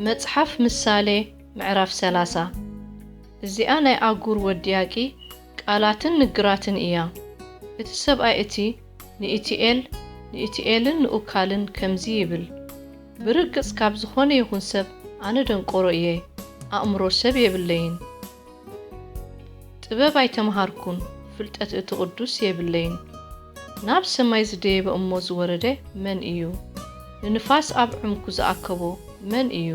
መጽሐፍ ምሳሌ ምዕራፍ 30 እዚኣ ናይ ኣጉር ወዲያቂ ቃላትን ንግራትን እያ። እቲ ሰብኣይ እቲ ንኢቲኤልን ንኡካልን ከምዚ ይብል፣ ብርግጽ ካብ ዝኾነ ይኹን ሰብ ኣነ ደንቆሮ እየ፣ ኣእምሮ ሰብ የብለይን። ጥበብ ኣይተምሃርኩን፣ ፍልጠት እቲ ቅዱስ የብለይን። ናብ ሰማይ ዝደየበ እሞ ዝወረደ መን እዩ? ንንፋስ ኣብ ዕምኩ ዝኣከቦ መን እዩ?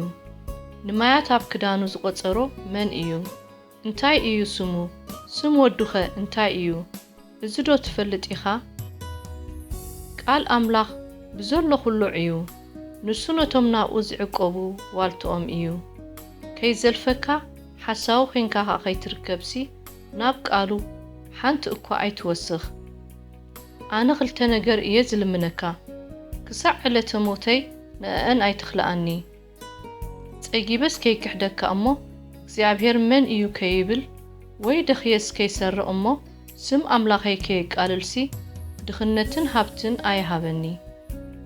ንማያት ኣብ ክዳኑ ዝቖጸሮ መን እዩ? እንታይ እዩ ስሙ? ስም ወዱኸ እንታይ እዩ? እዚ ዶ ትፈልጥ ኢኻ? ቃል ኣምላኽ ብዘሎ ኩሉ እዩ፣ ንሱ ነቶም ናብኡ ዝዕቆቡ ዋልትኦም እዩ። ከይዘልፈካ ሓሳቡ ኮንካ ከይትርከብሲ ናብ ቃሉ ሓንቲ እኳ ኣይትወስኽ። ኣነ ክልተ ነገር እየ ዝልምነካ፣ ክሳዕ ዕለተ ሞተይ ንአን ኣይትኽልኣኒ። ጸጊበስ ከይክሕደካ እሞ እግዚኣብሔር መን እዩ ከይብል፣ ወይ ደኽየስ ከይሰርቕ እሞ ስም ኣምላኸይ ከየቃልልሲ ድኽነትን ሃብትን ኣይሃበኒ።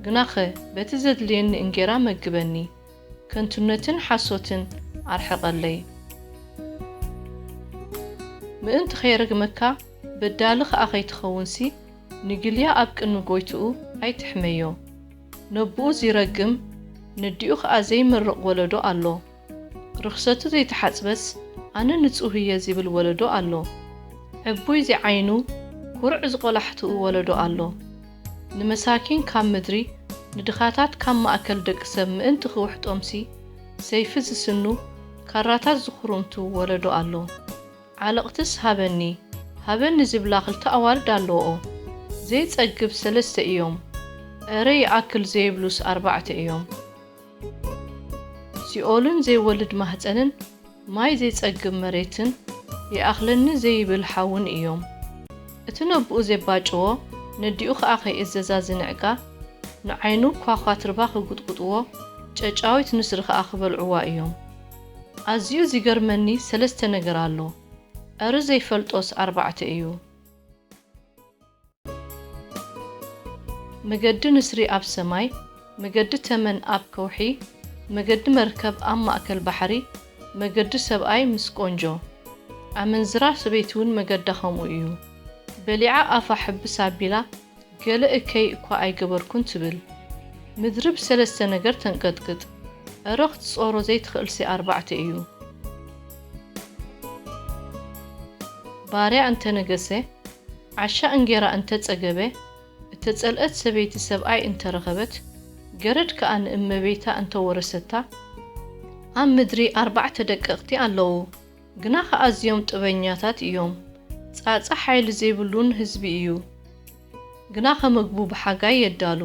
ግናኸ በቲ ዘድልየኒ እንጌራ መግበኒ፣ ከንቱነትን ሓሶትን ኣርሕቐለይ። ምእንቲ ኸይረግመካ በዳሊ ኸኣ ኸይትኸውንሲ ንግልያ ኣብ ቅድሚ ጎይትኡ ኣይትሕመዮ። ነብኡ ዝረግም ንዲኡ ኸኣ ዘይምርቕ ወለዶ ኣሎ። ርኽሰቱ ዘይተሓጽበስ ኣነ ንጹህ እየ ዝብል ወለዶ ኣሎ። ዕቡይ ዘይዓይኑ ኩርዕ ዝቖላሕትኡ ወለዶ ኣሎ። ንመሳኪን ካብ ምድሪ ንድኻታት ካብ ማእከል ደቂ ሰብ ምእንቲ ክውሕጦምሲ ሰይፊ ዝስኑ ካራታት ዝኹርምቱ ወለዶ ኣሎ። ዓለቕትስ ሃበኒ ዝብላ ክልተ ኣዋልድ ኣለዎ። ዘይጸግብ 3 እዮም፣ ዕረ ይኣክል ዘይብሉስ 4 እዮም። ሲኦልን ዘይወልድ ማህፀንን ማይ ዘይጸግብ መሬትን ይኣኽለኒ ዘይብል ሓውን እዮም። እቲ ነብኡ ዘይባጭዎ ነዲኡ ኸኣ ኸይእዘዛ ዝንዕጋ፣ ንዓይኑ ኳኳት ርባ ክጉጥጉጥዎ ጨጫዊት ንስሪ ኸኣ ክበልዕዋ እዮም። ኣዝዩ ዝገርመኒ 3 ነገር ኣሎ፣ ዕረ ዘይፈልጦስ 4 እዩ። መገዲ ንስሪ ኣብ ሰማይ፣ መገዲ ተመን ኣብ ከውሒ፣ መገዲ መርከብ ኣብ ማእከል ባሕሪ፣ መገዲ ሰብኣይ ምስ ቆንጆ። ኣመንዝራ ሰበይቲ እውን መገዳ ከምኡ እዩ። በሊዓ ኣፋ ሕብስ ኣቢላ ገለ እከይ እኳ ኣይገበርኩን ትብል። ምድሪ ብ3 ነገር ተንቀጥቅጥ፣ ዕረ ክትጾሮ ዘይትኽእልሲ 4 እዩ። ባርያ እንተነገሰ፣ ዓሻ እንጌራ እንተጸገበ፣ እተጸልአት ሰበይቲ ሰብኣይ እንተረኸበት፣ ገረድ ከኣ ንእመቤታ እንተወረሰታ። ኣብ ምድሪ 4 ደቀቕቲ ኣለዉ፣ ግና ከኣዝዮም ጥበኛታት እዮም። ጻጻ ሓይሊ ዘይብሉን ህዝቢ እዩ፣ ግና ኸመግቡ ብሓጋይ የዳሉ።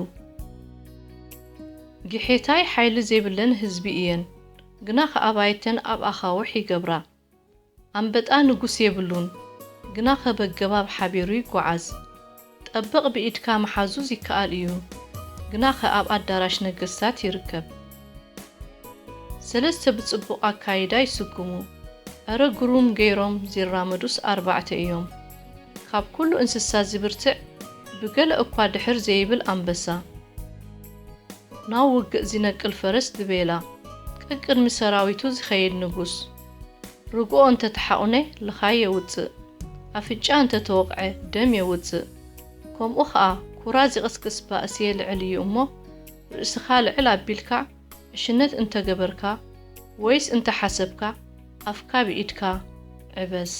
ግሒታይ ሓይሊ ዘይብለን ህዝቢ እየን፣ ግና ኸኣባይተን ኣብ ኣኻውሕ ይገብራ። ኣንበጣ ንጉስ የብሉን፣ ግና ኸበገባብ ሓቢሩ ይጓዓዝ። ጠበቕ ብኢድካ መሓዙዝ ይከኣል እዩ፣ ግና ኸኣብ ኣዳራሽ ነገሥታት ይርከብ። 3 ብጽቡቕ ኣካይዳ ይስጉሙ፣ ዕረ ግሩም ገይሮም ዚራመዱስ 4 እዮም። ካብ ኩሉ እንስሳ ዝብርትዕ ብገለ እኳ ድሕር ዘይብል ኣንበሳ። ናብ ውግእ ዝነቅል ፈረስ ድቤላ፣ ቅድሚ ሰራዊቱ ዝኸይድ ንጉስ። ርግኦ እንተተሓቑነ ልኻይ የውፅእ፣ ኣፍጫ እንተተወቕዐ ደም የውፅእ። ከምኡ ኸኣ ኩራ ዝቕስቅስ ባእሲ የልዕል እዩ እሞ ርእስኻ ልዕል ኣቢልካ ዕሽነት እንተገበርካ ወይስ እንተሓሰብካ ኣፍካ ብኢድካ ዕበስ።